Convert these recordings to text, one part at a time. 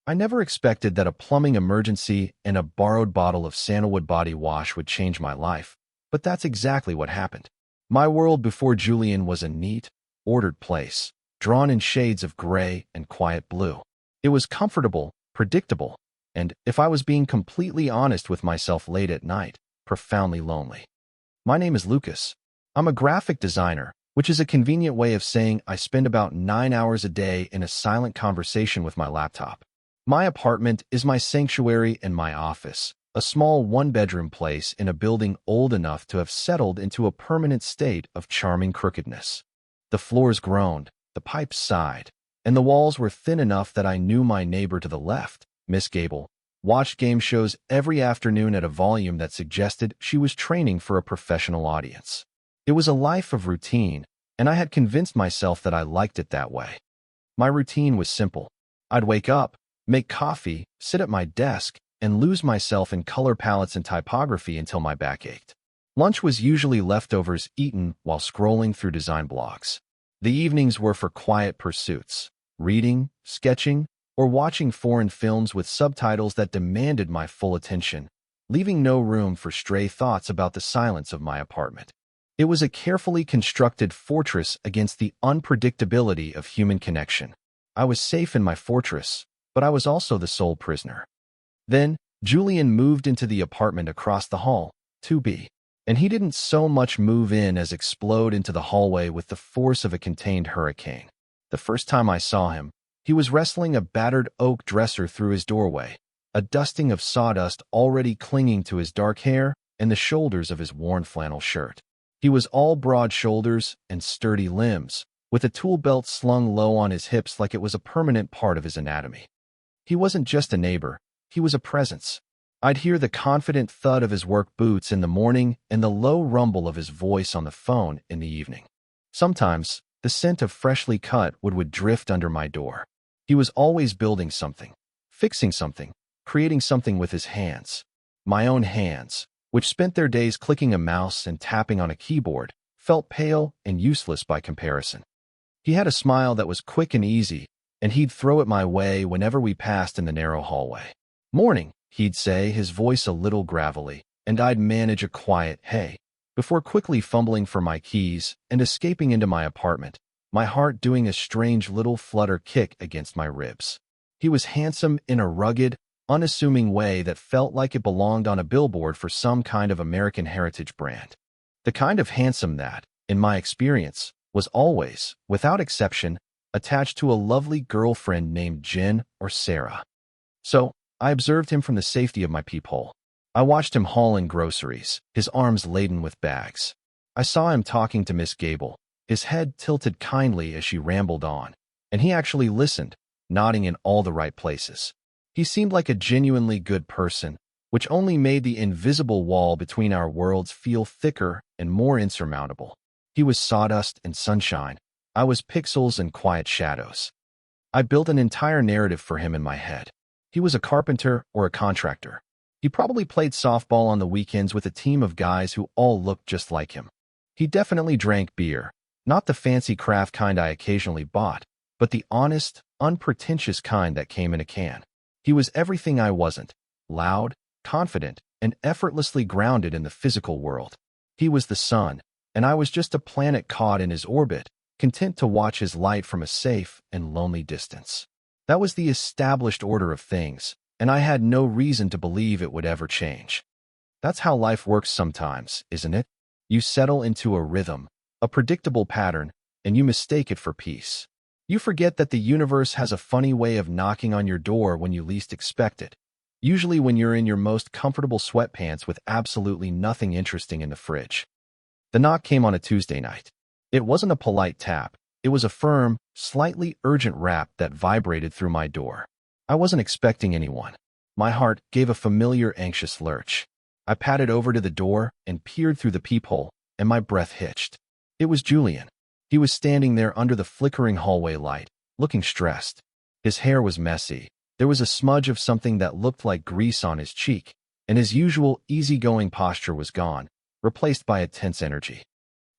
I never expected that a plumbing emergency and a borrowed bottle of sandalwood body wash would change my life, but that's exactly what happened. My world before Julian was a neat, ordered place, drawn in shades of gray and quiet blue. It was comfortable, predictable, and, if I was being completely honest with myself late at night, profoundly lonely. My name is Lucas. I'm a graphic designer, which is a convenient way of saying I spend about 9 hours a day in a silent conversation with my laptop. My apartment is my sanctuary and my office, a small one-bedroom place in a building old enough to have settled into a permanent state of charming crookedness. The floors groaned, the pipes sighed, and the walls were thin enough that I knew my neighbor to the left, Miss Gable, watched game shows every afternoon at a volume that suggested she was training for a professional audience. It was a life of routine, and I had convinced myself that I liked it that way. My routine was simple. I'd wake up, make coffee, sit at my desk, and lose myself in color palettes and typography until my back ached. Lunch was usually leftovers eaten while scrolling through design blogs. The evenings were for quiet pursuits, reading, sketching, or watching foreign films with subtitles that demanded my full attention, leaving no room for stray thoughts about the silence of my apartment. It was a carefully constructed fortress against the unpredictability of human connection. I was safe in my fortress, but I was also the sole prisoner. Then, Julian moved into the apartment across the hall, 2B, and he didn't so much move in as explode into the hallway with the force of a contained hurricane. The first time I saw him, he was wrestling a battered oak dresser through his doorway, a dusting of sawdust already clinging to his dark hair and the shoulders of his worn flannel shirt. He was all broad shoulders and sturdy limbs, with a tool belt slung low on his hips like it was a permanent part of his anatomy. He wasn't just a neighbor, he was a presence. I'd hear the confident thud of his work boots in the morning and the low rumble of his voice on the phone in the evening. Sometimes, the scent of freshly cut wood would drift under my door. He was always building something, fixing something, creating something with his hands. My own hands, which spent their days clicking a mouse and tapping on a keyboard, felt pale and useless by comparison. He had a smile that was quick and easy, and he'd throw it my way whenever we passed in the narrow hallway. "Morning," he'd say, his voice a little gravelly, and I'd manage a quiet "hey" before quickly fumbling for my keys and escaping into my apartment, my heart doing a strange little flutter kick against my ribs. He was handsome in a rugged, unassuming way that felt like it belonged on a billboard for some kind of American heritage brand. The kind of handsome that, in my experience, was always, without exception, attached to a lovely girlfriend named Jen or Sarah. So, I observed him from the safety of my peephole. I watched him haul in groceries, his arms laden with bags. I saw him talking to Miss Gable, his head tilted kindly as she rambled on, and he actually listened, nodding in all the right places. He seemed like a genuinely good person, which only made the invisible wall between our worlds feel thicker and more insurmountable. He was sawdust and sunshine. I was pixels and quiet shadows. I built an entire narrative for him in my head. He was a carpenter or a contractor. He probably played softball on the weekends with a team of guys who all looked just like him. He definitely drank beer, not the fancy craft kind I occasionally bought, but the honest, unpretentious kind that came in a can. He was everything I wasn't: loud, confident, and effortlessly grounded in the physical world. He was the sun, and I was just a planet caught in his orbit, content to watch his light from a safe and lonely distance. That was the established order of things, and I had no reason to believe it would ever change. That's how life works sometimes, isn't it? You settle into a rhythm, a predictable pattern, and you mistake it for peace. You forget that the universe has a funny way of knocking on your door when you least expect it, usually when you're in your most comfortable sweatpants with absolutely nothing interesting in the fridge. The knock came on a Tuesday night. It wasn't a polite tap. It was a firm, slightly urgent rap that vibrated through my door. I wasn't expecting anyone. My heart gave a familiar, anxious lurch. I padded over to the door and peered through the peephole, and my breath hitched. It was Julian. He was standing there under the flickering hallway light, looking stressed. His hair was messy. There was a smudge of something that looked like grease on his cheek, and his usual easygoing posture was gone, replaced by a tense energy.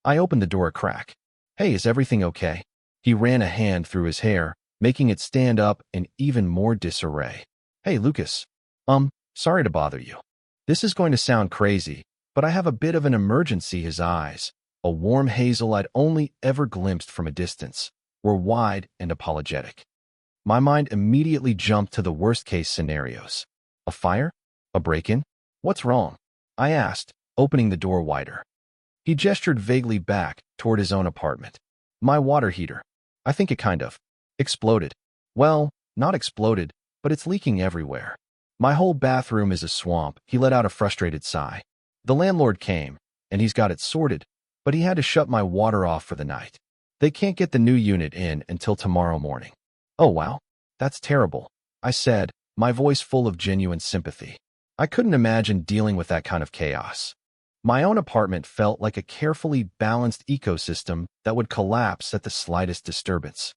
I opened the door a crack. "Hey, is everything okay?" He ran a hand through his hair, making it stand up in even more disarray. Hey, Lucas. Sorry to bother you. This is going to sound crazy, but I have a bit of an emergency. His eyes, a warm hazel I'd only ever glimpsed from a distance, were wide and apologetic. My mind immediately jumped to the worst-case scenarios. A fire? A break-in? What's wrong? I asked, opening the door wider. He gestured vaguely back toward his own apartment. My water heater. I think it kind of exploded. Well, not exploded, but it's leaking everywhere. My whole bathroom is a swamp. He let out a frustrated sigh. The landlord came, and he's got it sorted, but he had to shut my water off for the night. They can't get the new unit in until tomorrow morning. Oh, wow. That's terrible, I said, my voice full of genuine sympathy. I couldn't imagine dealing with that kind of chaos. My own apartment felt like a carefully balanced ecosystem that would collapse at the slightest disturbance.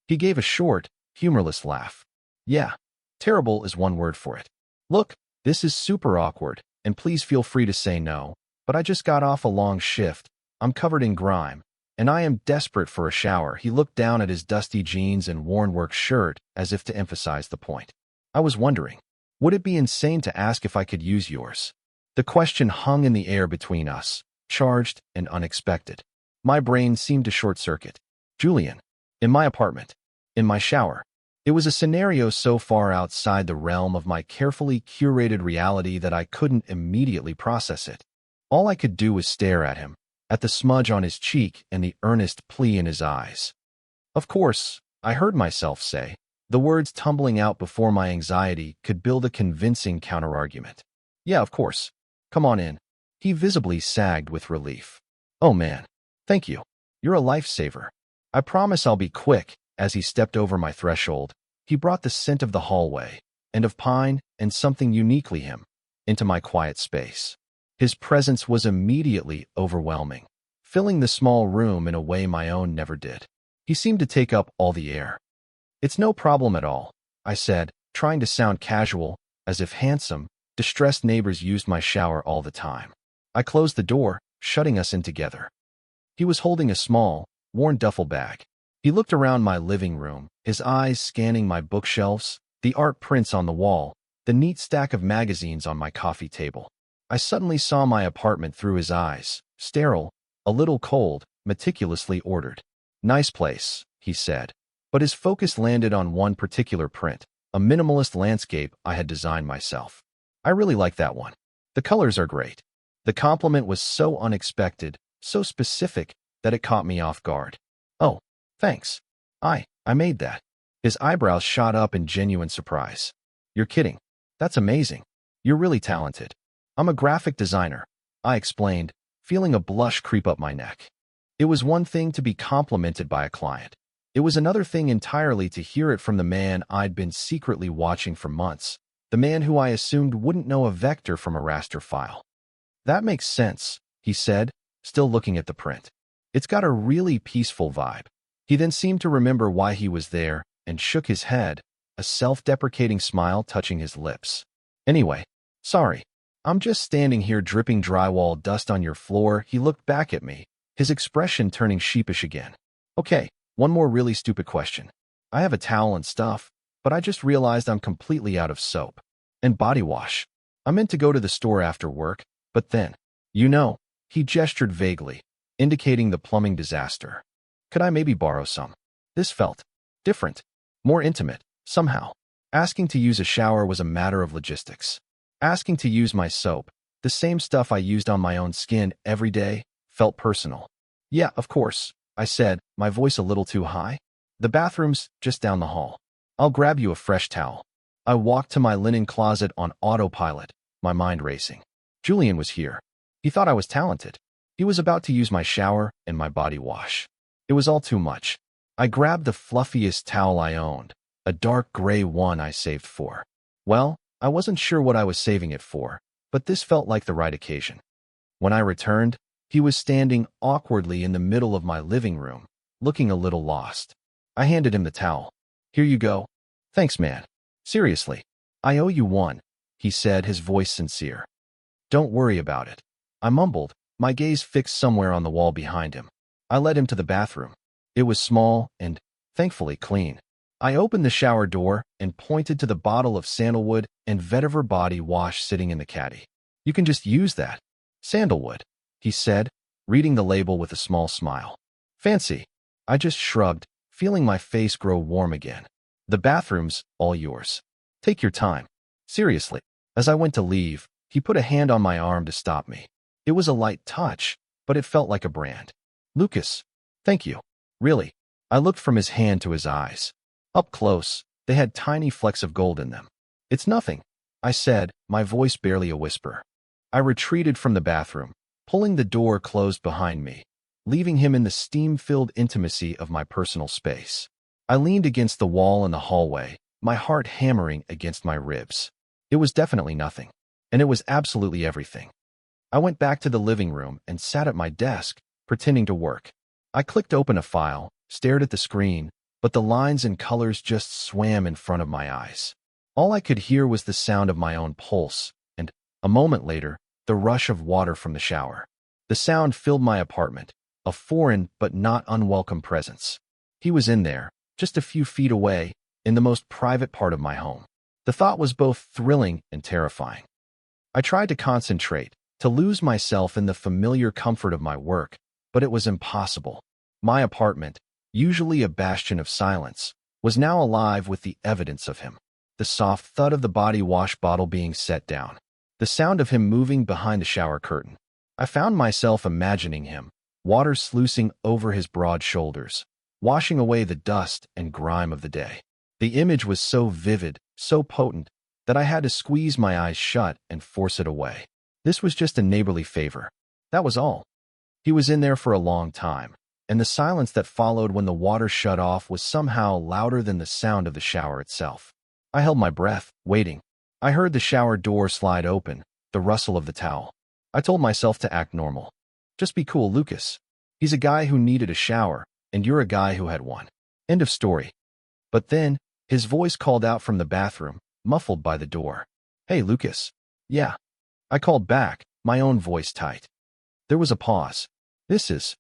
He gave a short, humorless laugh. Yeah, terrible is one word for it. Look, this is super awkward, and please feel free to say no, but I just got off a long shift. I'm covered in grime, and I am desperate for a shower. He looked down at his dusty jeans and worn work shirt as if to emphasize the point. I was wondering, would it be insane to ask if I could use yours? The question hung in the air between us, charged and unexpected. My brain seemed to short-circuit. Julian. In my apartment. In my shower. It was a scenario so far outside the realm of my carefully curated reality that I couldn't immediately process it. All I could do was stare at him, at the smudge on his cheek and the earnest plea in his eyes. Of course, I heard myself say, the words tumbling out before my anxiety could build a convincing counterargument. Yeah, of course. Come on in. He visibly sagged with relief. Oh man. Thank you. You're a lifesaver. I promise I'll be quick. As he stepped over my threshold, he brought the scent of the hallway, and of pine, and something uniquely him, into my quiet space. His presence was immediately overwhelming, filling the small room in a way my own never did. He seemed to take up all the air. It's no problem at all, I said, trying to sound casual, as if handsome, distressed neighbors used my shower all the time. I closed the door, shutting us in together. He was holding a small, worn duffel bag. He looked around my living room, his eyes scanning my bookshelves, the art prints on the wall, the neat stack of magazines on my coffee table. I suddenly saw my apartment through his eyes, sterile, a little cold, meticulously ordered. Nice place, he said, but his focus landed on one particular print, a minimalist landscape I had designed myself. I really like that one. The colors are great. The compliment was so unexpected, so specific, that it caught me off guard. Oh, thanks. I made that. His eyebrows shot up in genuine surprise. You're kidding. That's amazing. You're really talented. I'm a graphic designer, I explained, feeling a blush creep up my neck. It was one thing to be complimented by a client. It was another thing entirely to hear it from the man I'd been secretly watching for months, the man who I assumed wouldn't know a vector from a raster file. That makes sense, he said, still looking at the print. It's got a really peaceful vibe. He then seemed to remember why he was there and shook his head, a self-deprecating smile touching his lips. Anyway, sorry. I'm just standing here dripping drywall dust on your floor. He looked back at me, his expression turning sheepish again. Okay, one more really stupid question. I have a towel and stuff, but I just realized I'm completely out of soap and body wash. I meant to go to the store after work, but then, he gestured vaguely, indicating the plumbing disaster. Could I maybe borrow some? This felt different, more intimate, somehow. Asking to use a shower was a matter of logistics. Asking to use my soap, the same stuff I used on my own skin every day, felt personal. Yeah, of course, I said, my voice a little too high. The bathroom's just down the hall. I'll grab you a fresh towel. I walked to my linen closet on autopilot, my mind racing. Julian was here. He thought I was talented. He was about to use my shower and my body wash. It was all too much. I grabbed the fluffiest towel I owned, a dark gray one I saved for. Well, I wasn't sure what I was saving it for, but this felt like the right occasion. When I returned, he was standing awkwardly in the middle of my living room, looking a little lost. I handed him the towel. Here you go. Thanks, man. Seriously, I owe you one, he said, his voice sincere. Don't worry about it. I mumbled, my gaze fixed somewhere on the wall behind him. I led him to the bathroom. It was small and, thankfully, clean. I opened the shower door and pointed to the bottle of sandalwood and vetiver body wash sitting in the caddy. You can just use that. Sandalwood, he said, reading the label with a small smile. Fancy. I just shrugged, feeling my face grow warm again. The bathroom's all yours. Take your time. Seriously. As I went to leave, he put a hand on my arm to stop me. It was a light touch, but it felt like a brand. Lucas, thank you. Really. I looked from his hand to his eyes. Up close, they had tiny flecks of gold in them. It's nothing, I said, my voice barely a whisper. I retreated from the bathroom, pulling the door closed behind me, leaving him in the steam-filled intimacy of my personal space. I leaned against the wall in the hallway, my heart hammering against my ribs. It was definitely nothing, and it was absolutely everything. I went back to the living room and sat at my desk, pretending to work. I clicked open a file, stared at the screen, but the lines and colors just swam in front of my eyes. All I could hear was the sound of my own pulse, and, a moment later, the rush of water from the shower. The sound filled my apartment, a foreign but not unwelcome presence. He was in there, just a few feet away, in the most private part of my home. The thought was both thrilling and terrifying. I tried to concentrate, to lose myself in the familiar comfort of my work, but it was impossible. My apartment, usually a bastion of silence, was now alive with the evidence of him. The soft thud of the body wash bottle being set down. The sound of him moving behind the shower curtain. I found myself imagining him, water sluicing over his broad shoulders, washing away the dust and grime of the day. The image was so vivid, so potent, that I had to squeeze my eyes shut and force it away. This was just a neighborly favor. That was all. He was in there for a long time, and the silence that followed when the water shut off was somehow louder than the sound of the shower itself. I held my breath, waiting. I heard the shower door slide open, the rustle of the towel. I told myself to act normal. Just be cool, Lucas. He's a guy who needed a shower, and you're a guy who had one. End of story. But then, his voice called out from the bathroom, muffled by the door. Hey, Lucas. Yeah. I called back, my own voice tight. There was a pause. This is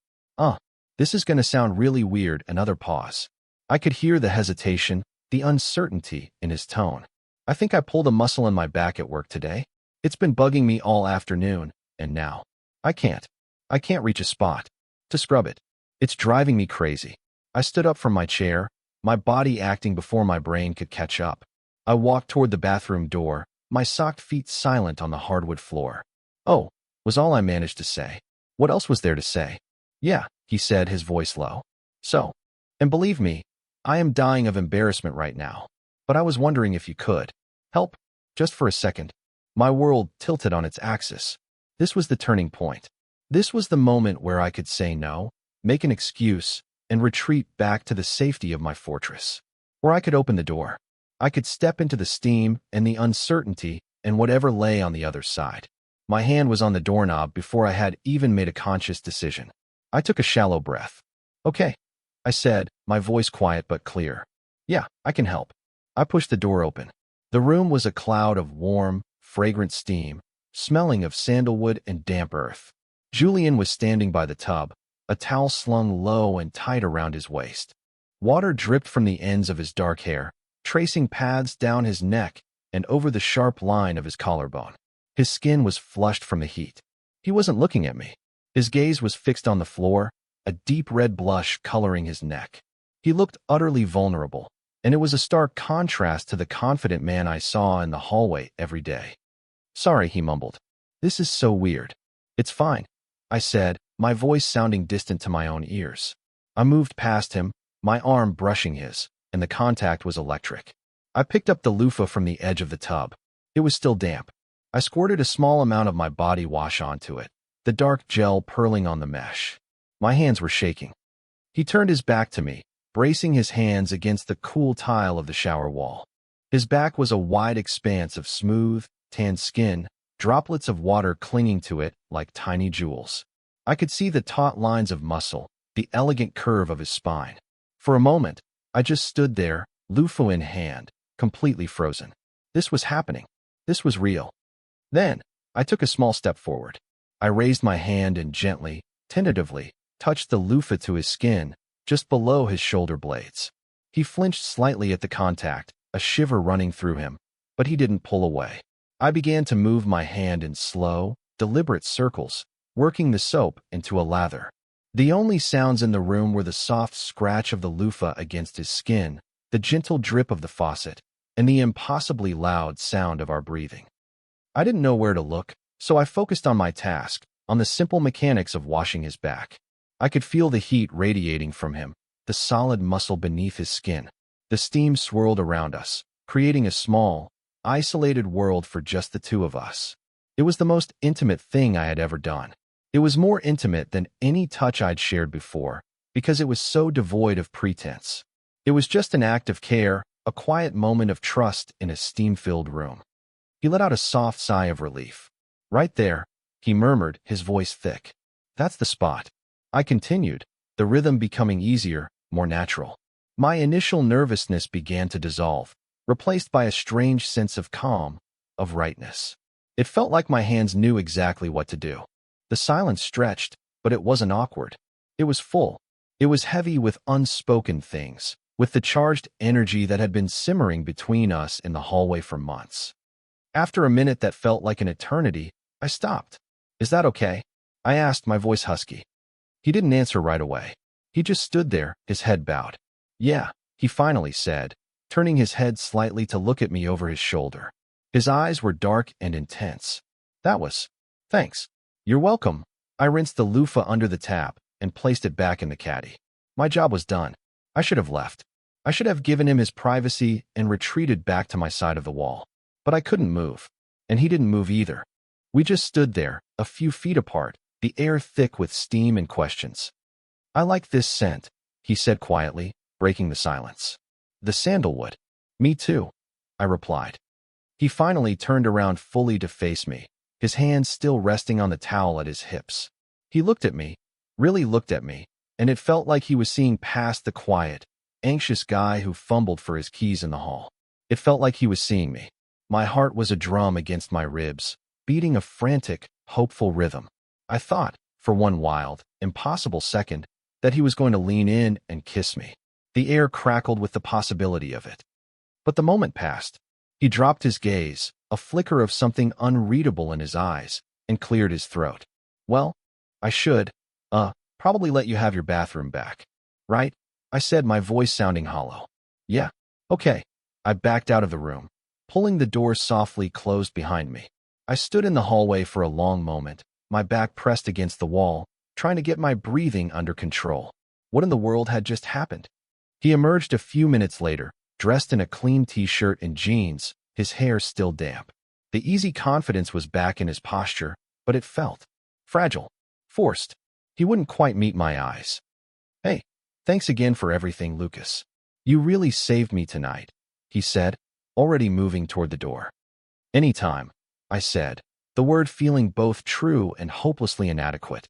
going to sound really weird, another pause. I could hear the hesitation, the uncertainty in his tone. I think I pulled a muscle in my back at work today. It's been bugging me all afternoon, and now. I can't reach a spot to scrub it. It's driving me crazy. I stood up from my chair, my body acting before my brain could catch up. I walked toward the bathroom door, my socked feet silent on the hardwood floor. Oh, was all I managed to say. What else was there to say? Yeah, he said, his voice low. So, and believe me, I am dying of embarrassment right now. But I was wondering if you could help, just for a second. My world tilted on its axis. This was the turning point. This was the moment where I could say no, make an excuse, and retreat back to the safety of my fortress. Or I could open the door. I could step into the steam and the uncertainty and whatever lay on the other side. My hand was on the doorknob before I had even made a conscious decision. I took a shallow breath. Okay, I said, my voice quiet but clear. Yeah, I can help. I pushed the door open. The room was a cloud of warm, fragrant steam, smelling of sandalwood and damp earth. Julian was standing by the tub, a towel slung low and tight around his waist. Water dripped from the ends of his dark hair, tracing paths down his neck and over the sharp line of his collarbone. His skin was flushed from the heat. He wasn't looking at me. His gaze was fixed on the floor, a deep red blush coloring his neck. He looked utterly vulnerable, and it was a stark contrast to the confident man I saw in the hallway every day. Sorry, he mumbled. This is so weird. It's fine, I said, my voice sounding distant to my own ears. I moved past him, my arm brushing his, and the contact was electric. I picked up the loofah from the edge of the tub. It was still damp. I squirted a small amount of my body wash onto it, the dark gel purling on the mesh. My hands were shaking. He turned his back to me, bracing his hands against the cool tile of the shower wall. His back was a wide expanse of smooth, tanned skin, droplets of water clinging to it like tiny jewels. I could see the taut lines of muscle, the elegant curve of his spine. For a moment, I just stood there, loofah in hand, completely frozen. This was happening. This was real. Then, I took a small step forward. I raised my hand and gently, tentatively, touched the loofah to his skin, just below his shoulder blades. He flinched slightly at the contact, a shiver running through him, but he didn't pull away. I began to move my hand in slow, deliberate circles, working the soap into a lather. The only sounds in the room were the soft scratch of the loofah against his skin, the gentle drip of the faucet, and the impossibly loud sound of our breathing. I didn't know where to look, so I focused on my task, on the simple mechanics of washing his back. I could feel the heat radiating from him, the solid muscle beneath his skin. The steam swirled around us, creating a small, isolated world for just the two of us. It was the most intimate thing I had ever done. It was more intimate than any touch I'd shared before, because it was so devoid of pretense. It was just an act of care, a quiet moment of trust in a steam-filled room. He let out a soft sigh of relief. "Right there," he murmured, his voice thick. "That's the spot." I continued, the rhythm becoming easier, more natural. My initial nervousness began to dissolve, replaced by a strange sense of calm, of rightness. It felt like my hands knew exactly what to do. The silence stretched, but it wasn't awkward. It was full. It was heavy with unspoken things, with the charged energy that had been simmering between us in the hallway for months. After a minute that felt like an eternity, I stopped. "Is that okay?" I asked, my voice husky. He didn't answer right away. He just stood there, his head bowed. "Yeah," he finally said, turning his head slightly to look at me over his shoulder. His eyes were dark and intense. Thanks. You're welcome." I rinsed the loofah under the tap and placed it back in the caddy. My job was done. I should have left. I should have given him his privacy and retreated back to my side of the wall. But I couldn't move, and he didn't move either. We just stood there, a few feet apart, the air thick with steam and questions. "I like this scent," he said quietly, breaking the silence. "The sandalwood." "Me too," I replied. He finally turned around fully to face me, his hands still resting on the towel at his hips. He looked at me, really looked at me, and it felt like he was seeing past the quiet, anxious guy who fumbled for his keys in the hall. It felt like he was seeing me. My heart was a drum against my ribs, beating a frantic, hopeful rhythm. I thought, for one wild, impossible second, that he was going to lean in and kiss me. The air crackled with the possibility of it. But the moment passed. He dropped his gaze, a flicker of something unreadable in his eyes, and cleared his throat. "Well, I should, probably let you have your bathroom back. Right?" I said, my voice sounding hollow. "Yeah, okay." I backed out of the room, pulling the door softly closed behind me. I stood in the hallway for a long moment, my back pressed against the wall, trying to get my breathing under control. What in the world had just happened? He emerged a few minutes later, dressed in a clean t-shirt and jeans, his hair still damp. The easy confidence was back in his posture, but it felt fragile, forced. He wouldn't quite meet my eyes. "Hey, thanks again for everything, Lucas. You really saved me tonight," he said, already moving toward the door. "Anytime," I said, the word feeling both true and hopelessly inadequate.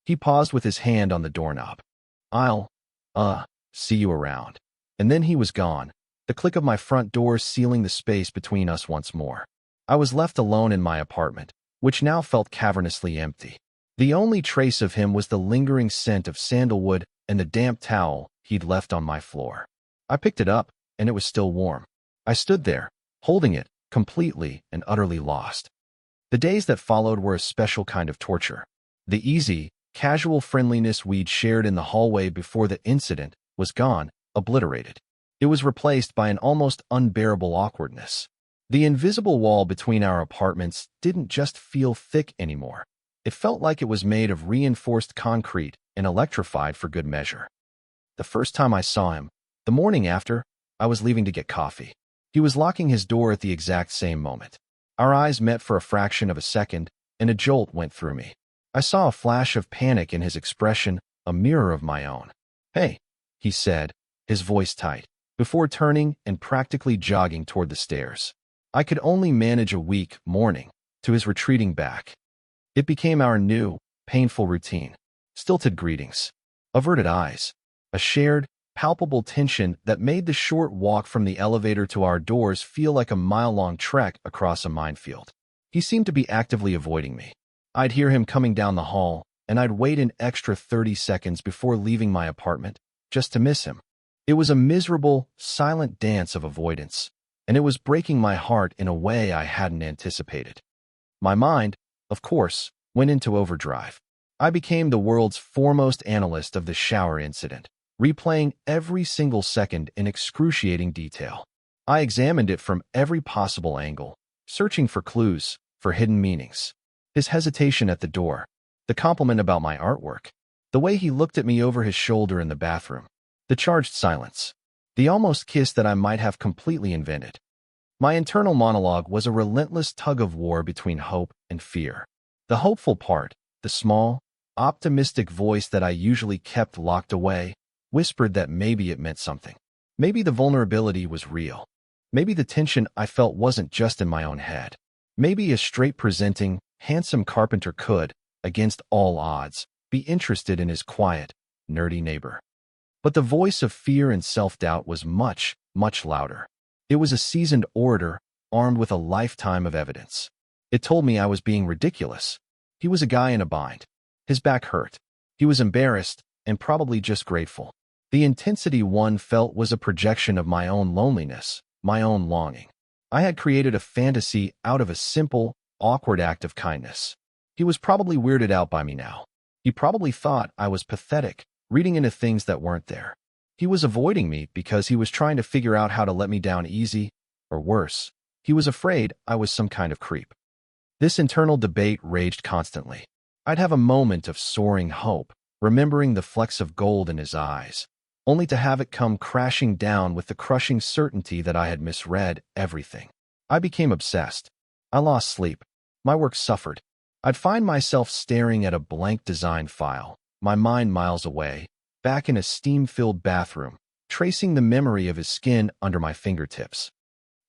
He paused with his hand on the doorknob. "I'll, see you around." And then he was gone, the click of my front door sealing the space between us once more. I was left alone in my apartment, which now felt cavernously empty. The only trace of him was the lingering scent of sandalwood and the damp towel he'd left on my floor. I picked it up, and it was still warm. I stood there, holding it, completely and utterly lost. The days that followed were a special kind of torture. The easy, casual friendliness we'd shared in the hallway before the incident was gone, obliterated. It was replaced by an almost unbearable awkwardness. The invisible wall between our apartments didn't just feel thick anymore. It felt like it was made of reinforced concrete and electrified for good measure. The first time I saw him, the morning after, I was leaving to get coffee. He was locking his door at the exact same moment. Our eyes met for a fraction of a second, and a jolt went through me. I saw a flash of panic in his expression, a mirror of my own. "Hey," he said, his voice tight, before turning and practically jogging toward the stairs. I could only manage a weak morning to his retreating back. It became our new, painful routine. Stilted greetings, averted eyes, a shared, palpable tension that made the short walk from the elevator to our doors feel like a mile-long trek across a minefield. He seemed to be actively avoiding me. I'd hear him coming down the hall, and I'd wait an extra 30 seconds before leaving my apartment, just to miss him. It was a miserable, silent dance of avoidance, and it was breaking my heart in a way I hadn't anticipated. My mind, of course, went into overdrive. I became the world's foremost analyst of the shower incident, replaying every single second in excruciating detail. I examined it from every possible angle, searching for clues, for hidden meanings. His hesitation at the door, the compliment about my artwork, the way he looked at me over his shoulder in the bathroom, the charged silence, the almost kiss that I might have completely invented. My internal monologue was a relentless tug-of-war between hope and fear. The hopeful part, the small, optimistic voice that I usually kept locked away, whispered that maybe it meant something. Maybe the vulnerability was real. Maybe the tension I felt wasn't just in my own head. Maybe a straight-presenting, handsome carpenter could, against all odds, be interested in his quiet, nerdy neighbor. But the voice of fear and self-doubt was much, much louder. It was a seasoned orator, armed with a lifetime of evidence. It told me I was being ridiculous. He was a guy in a bind. His back hurt. He was embarrassed, and probably just grateful. The intensity one felt was a projection of my own loneliness, my own longing. I had created a fantasy out of a simple, awkward act of kindness. He was probably weirded out by me now. He probably thought I was pathetic, reading into things that weren't there. He was avoiding me because he was trying to figure out how to let me down easy, or worse, he was afraid I was some kind of creep. This internal debate raged constantly. I'd have a moment of soaring hope, remembering the flecks of gold in his eyes, only to have it come crashing down with the crushing certainty that I had misread everything. I became obsessed. I lost sleep. My work suffered. I'd find myself staring at a blank design file, my mind miles away, back in a steam-filled bathroom, tracing the memory of his skin under my fingertips.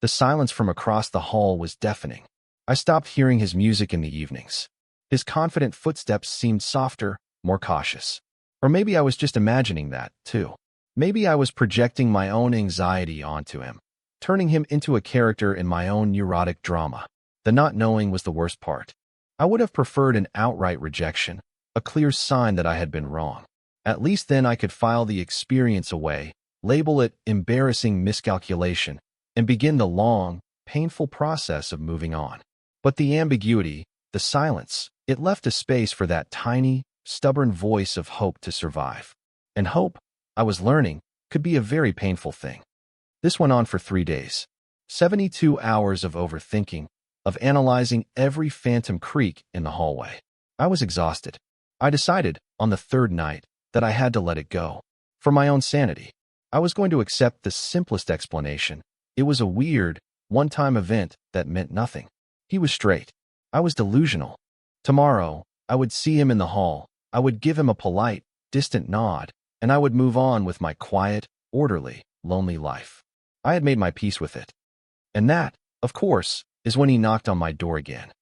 The silence from across the hall was deafening. I stopped hearing his music in the evenings. His confident footsteps seemed softer, more cautious. Or maybe I was just imagining that, too. Maybe I was projecting my own anxiety onto him, turning him into a character in my own neurotic drama. The not knowing was the worst part. I would have preferred an outright rejection, a clear sign that I had been wrong. At least then I could file the experience away, label it embarrassing miscalculation, and begin the long, painful process of moving on. But the ambiguity, the silence, it left a space for that tiny, stubborn voice of hope to survive. And hope, I was learning, could be a very painful thing. This went on for 3 days. 72 hours of overthinking, of analyzing every phantom creak in the hallway. I was exhausted. I decided, on the third night, that I had to let it go. For my own sanity, I was going to accept the simplest explanation. It was a weird, one-time event that meant nothing. He was straight. I was delusional. Tomorrow, I would see him in the hall. I would give him a polite, distant nod, and I would move on with my quiet, orderly, lonely life. I had made my peace with it. And that, of course, is when he knocked on my door again.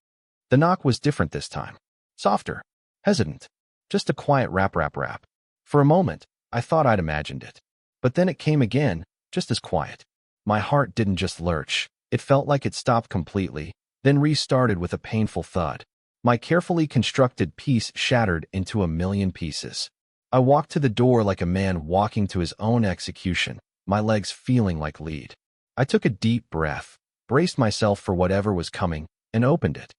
The knock was different this time. Softer, hesitant, just a quiet rap. For a moment, I thought I'd imagined it. But then it came again, just as quiet. My heart didn't just lurch. It felt like it stopped completely, then restarted with a painful thud. My carefully constructed piece shattered into a million pieces. I walked to the door like a man walking to his own execution, my legs feeling like lead. I took a deep breath, braced myself for whatever was coming, and opened it.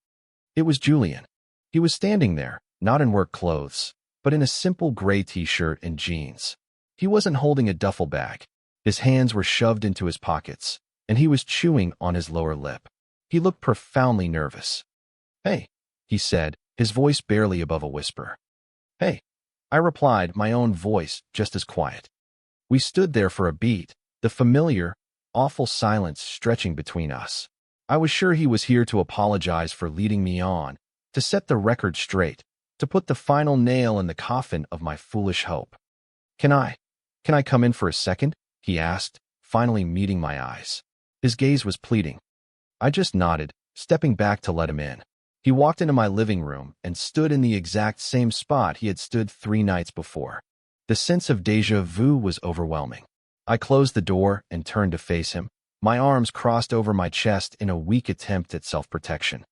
It was Julian. He was standing there, not in work clothes, but in a simple gray t-shirt and jeans. He wasn't holding a duffel bag. His hands were shoved into his pockets, and he was chewing on his lower lip. He looked profoundly nervous. "Hey," he said, his voice barely above a whisper. "Hey," I replied, my own voice just as quiet. We stood there for a beat, the familiar, awful silence stretching between us. I was sure he was here to apologize for leading me on, to set the record straight, to put the final nail in the coffin of my foolish hope. Can I come in for a second?" he asked, finally meeting my eyes. His gaze was pleading. I just nodded, stepping back to let him in. He walked into my living room and stood in the exact same spot he had stood 3 nights before. The sense of déjà vu was overwhelming. I closed the door and turned to face him, my arms crossed over my chest in a weak attempt at self-protection.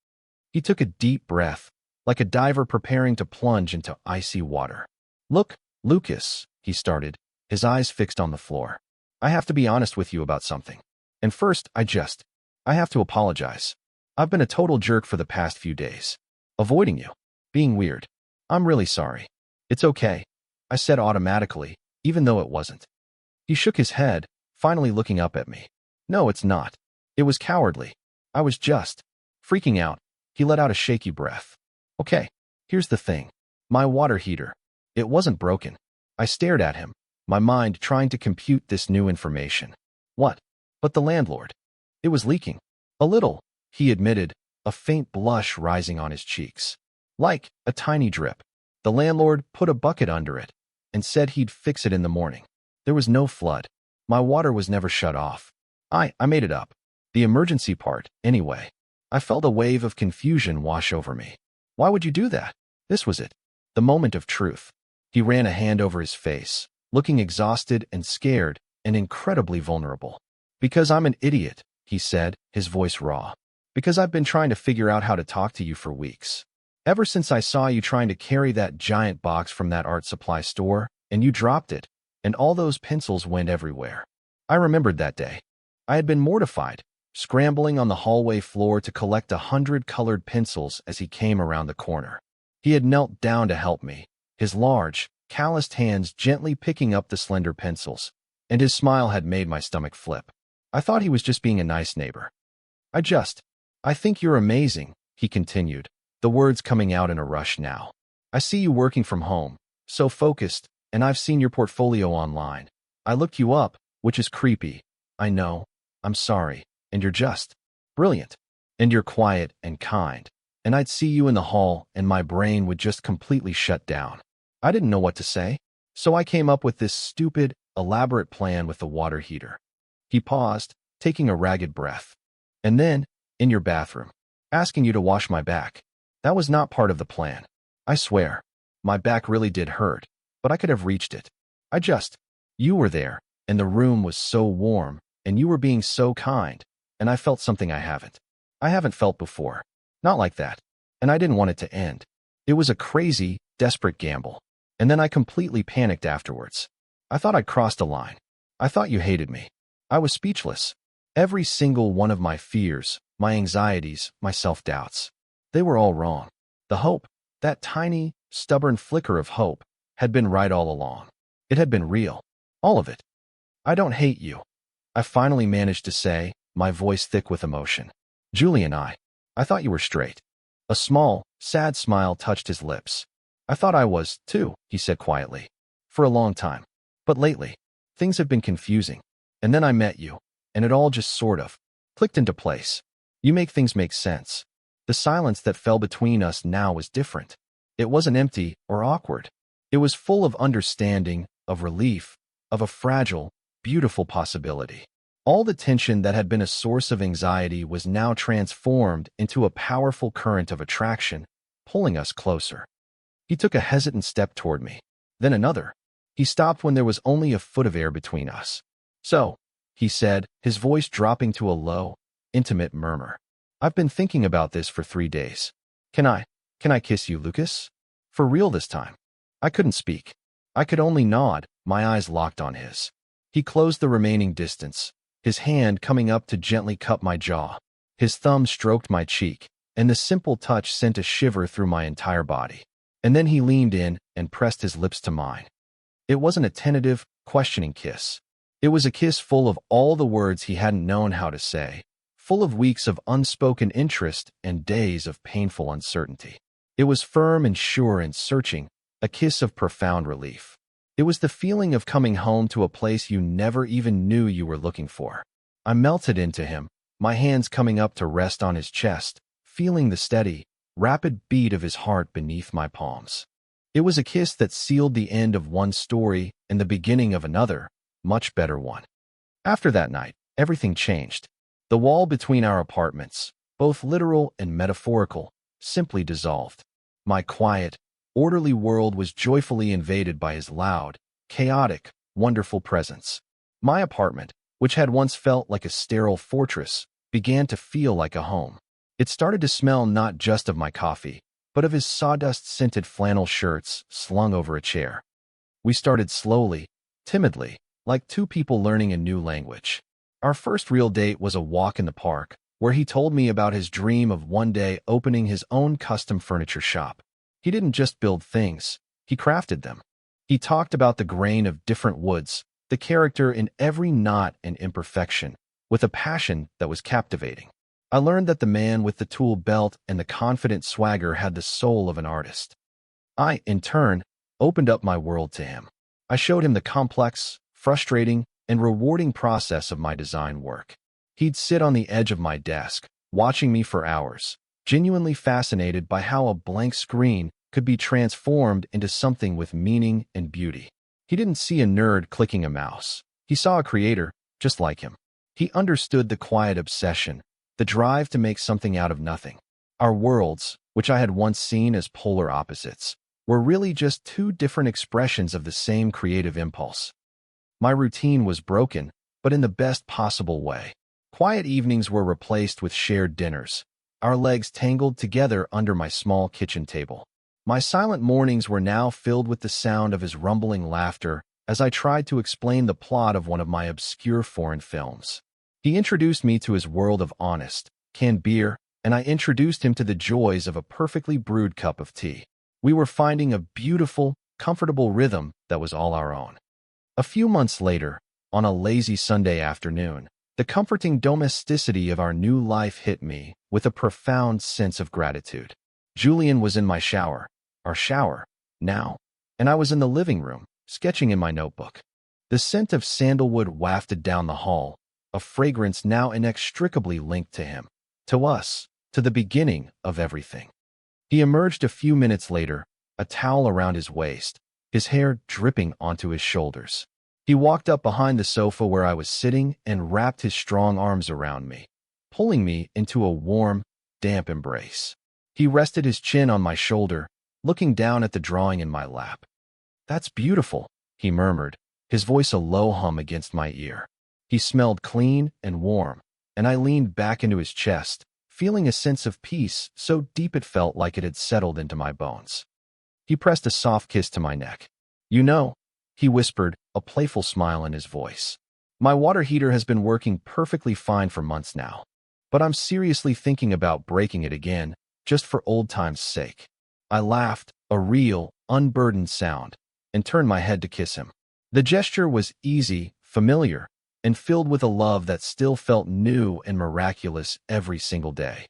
He took a deep breath, like a diver preparing to plunge into icy water. "Look, Lucas," he started, his eyes fixed on the floor. I have to be honest with you about something. And first, I have to apologize. I've been a total jerk for the past few days. Avoiding you. Being weird. I'm really sorry. It's okay, I said automatically, even though it wasn't. He shook his head, finally looking up at me. No, it's not. It was cowardly. I was just freaking out. He let out a shaky breath. Okay, here's the thing. My water heater. It wasn't broken. I stared at him, my mind trying to compute this new information. What? But the landlord. It was leaking. A little, he admitted, a faint blush rising on his cheeks. Like a tiny drip. The landlord put a bucket under it and said he'd fix it in the morning. There was no flood. My water was never shut off. I made it up. The emergency part, anyway. I felt a wave of confusion wash over me. Why would you do that? This was it. The moment of truth. He ran a hand over his face, looking exhausted and scared and incredibly vulnerable. Because I'm an idiot, he said, his voice raw. Because I've been trying to figure out how to talk to you for weeks. Ever since I saw you trying to carry that giant box from that art supply store, and you dropped it, and all those pencils went everywhere. I remembered that day. I had been mortified, scrambling on the hallway floor to collect 100 colored pencils as he came around the corner. He had knelt down to help me, his large, calloused hands gently picking up the slender pencils, and his smile had made my stomach flip. I thought he was just being a nice neighbor. I think you're amazing, he continued, the words coming out in a rush now. I see you working from home, so focused, and I've seen your portfolio online. I looked you up, which is creepy. I know. I'm sorry. And you're just brilliant. And you're quiet and kind. And I'd see you in the hall, and my brain would just completely shut down. I didn't know what to say, so I came up with this stupid, elaborate plan with the water heater. He paused, taking a ragged breath. And then, in your bathroom, asking you to wash my back. That was not part of the plan. I swear. My back really did hurt, but I could have reached it. You were there, and the room was so warm, and you were being so kind, and I felt something I haven't felt before. Not like that. And I didn't want it to end. It was a crazy, desperate gamble. And then I completely panicked afterwards. I thought I'd crossed a line. I thought you hated me. I was speechless. Every single one of my fears, my anxieties, my self-doubts. They were all wrong. The hope, that tiny, stubborn flicker of hope, had been right all along. It had been real. All of it. I don't hate you. I finally managed to say, my voice thick with emotion. Julian, I thought you were straight. A small, sad smile touched his lips. I thought I was, too, he said quietly. For a long time. But lately, things have been confusing. And then I met you, and it all just sort of clicked into place. You make things make sense. The silence that fell between us now was different. It wasn't empty or awkward. It was full of understanding, of relief, of a fragile, beautiful possibility. All the tension that had been a source of anxiety was now transformed into a powerful current of attraction, pulling us closer. He took a hesitant step toward me, then another. He stopped when there was only a foot of air between us. So, he said, his voice dropping to a low, intimate murmur. I've been thinking about this for 3 days. Can I kiss you, Lucas? For real this time. I couldn't speak. I could only nod, my eyes locked on his. He closed the remaining distance, his hand coming up to gently cup my jaw. His thumb stroked my cheek, and the simple touch sent a shiver through my entire body. And then he leaned in and pressed his lips to mine. It wasn't a tentative, questioning kiss. It was a kiss full of all the words he hadn't known how to say, full of weeks of unspoken interest and days of painful uncertainty. It was firm and sure and searching, a kiss of profound relief. It was the feeling of coming home to a place you never even knew you were looking for. I melted into him, my hands coming up to rest on his chest, feeling the steady, rapid beat of his heart beneath my palms. It was a kiss that sealed the end of one story and the beginning of another, much better one. After that night, everything changed. The wall between our apartments, both literal and metaphorical, simply dissolved. My quiet, orderly world was joyfully invaded by his loud, chaotic, wonderful presence. My apartment, which had once felt like a sterile fortress, began to feel like a home. It started to smell not just of my coffee, but of his sawdust-scented flannel shirts slung over a chair. We started slowly, timidly, like two people learning a new language. Our first real date was a walk in the park, where he told me about his dream of one day opening his own custom furniture shop. He didn't just build things, he crafted them. He talked about the grain of different woods, the character in every knot and imperfection, with a passion that was captivating. I learned that the man with the tool belt and the confident swagger had the soul of an artist. I, in turn, opened up my world to him. I showed him the complex, frustrating, and rewarding process of my design work. He'd sit on the edge of my desk, watching me for hours, genuinely fascinated by how a blank screen could be transformed into something with meaning and beauty. He didn't see a nerd clicking a mouse. He saw a creator, just like him. He understood the quiet obsession, the drive to make something out of nothing. Our worlds, which I had once seen as polar opposites, were really just two different expressions of the same creative impulse. My routine was broken, but in the best possible way. Quiet evenings were replaced with shared dinners, our legs tangled together under my small kitchen table. My silent mornings were now filled with the sound of his rumbling laughter as I tried to explain the plot of one of my obscure foreign films. He introduced me to his world of honest, canned beer, and I introduced him to the joys of a perfectly brewed cup of tea. We were finding a beautiful, comfortable rhythm that was all our own. A few months later, on a lazy Sunday afternoon, the comforting domesticity of our new life hit me with a profound sense of gratitude. Julian was in my shower, our shower, now, and I was in the living room, sketching in my notebook. The scent of sandalwood wafted down the hall, a fragrance now inextricably linked to him, to us, to the beginning of everything. He emerged a few minutes later, a towel around his waist, his hair dripping onto his shoulders. He walked up behind the sofa where I was sitting and wrapped his strong arms around me, pulling me into a warm, damp embrace. He rested his chin on my shoulder, looking down at the drawing in my lap. "That's beautiful," he murmured, his voice a low hum against my ear. He smelled clean and warm, and I leaned back into his chest, feeling a sense of peace so deep it felt like it had settled into my bones. He pressed a soft kiss to my neck. "You know," he whispered, a playful smile in his voice, "my water heater has been working perfectly fine for months now, but I'm seriously thinking about breaking it again, just for old time's sake." I laughed, a real, unburdened sound, and turned my head to kiss him. The gesture was easy, familiar, and filled with a love that still felt new and miraculous every single day.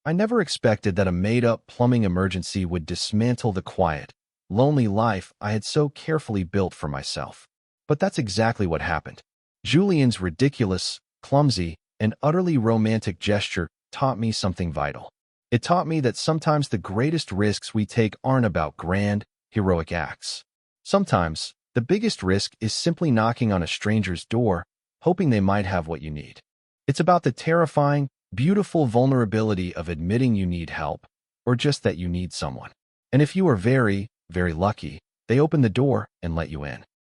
I never expected that a made-up plumbing emergency would dismantle the quiet, lonely life I had so carefully built for myself. But that's exactly what happened. Julian's ridiculous, clumsy, and utterly romantic gesture taught me something vital. It taught me that sometimes the greatest risks we take aren't about grand, heroic acts. Sometimes, the biggest risk is simply knocking on a stranger's door, hoping they might have what you need. It's about the terrifying, beautiful vulnerability of admitting you need help, or just that you need someone. And if you are very, very lucky, they open the door and let you in.